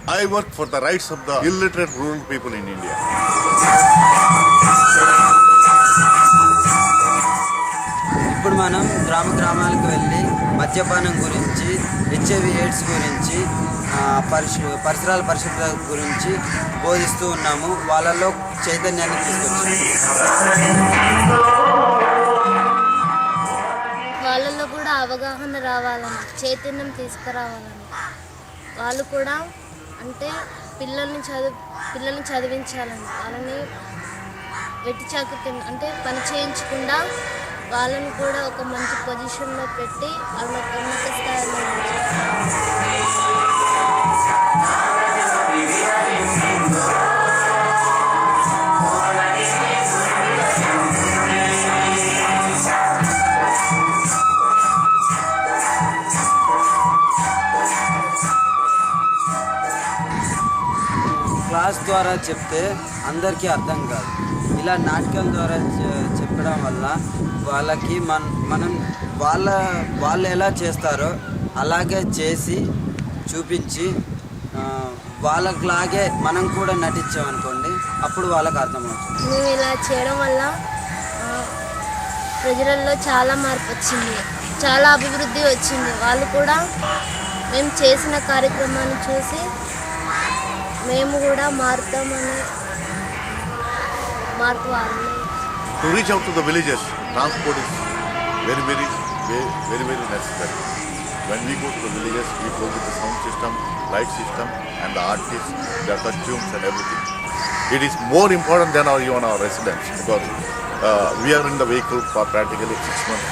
I work for the rights of the illiterate rural people in India. ఇప్పుడు మనం గ్రామాలకు వెళ్ళి మద్యపానం గురించి, హెచ్ఐవి ఎయిడ్స్ గురించి, పరిసరాల పరిశుభ్రత గురించి బోధిస్తూ ఉన్నాము. వాళ్ళలో చైతన్యాన్ని తీసుకొచ్చాము. వాళ్ళల్లో కూడా అవగాహన రావాలని, చైతన్యం తీసుకురావాలని, వాళ్ళు కూడా అంటే పిల్లల్ని చదివించాలని, వాళ్ళని వెట్టి చాకరీ అంటే పని చేయించకుండా వాళ్ళని కూడా ఒక మంచి పొజిషన్లో పెట్టి వాళ్ళని ఒక ఉన్నత స్థాయిలో క్లాస్ ద్వారా చెప్తే అందరికీ అర్థం కాదు. ఇలా నాటకాల ద్వారా చెప్పడం వల్ల వాళ్ళకి మనం వాళ్ళు ఎలా చేస్తారో అలాగే చేసి చూపించి వాళ్ళలాగే మనం కూడా నటించామనుకోండి, అప్పుడు వాళ్ళకి అర్థమవుతుంది. మేము ఇలా చేయడం వల్ల ప్రజలలో చాలా మార్పు వచ్చింది, చాలా అభివృద్ధి వచ్చింది. వాళ్ళు కూడా మేము చేసిన కార్యక్రమాన్ని చూసి మేము కూడా మారుతామని మార్పు వాళ్ళు. To reach out to the villages, transport is very necessary. When we go to the villages, we go with the sound system, light system, and the artists, their costumes and everything. It is more important than even our residents, because we are in the vehicle for practically 6 months.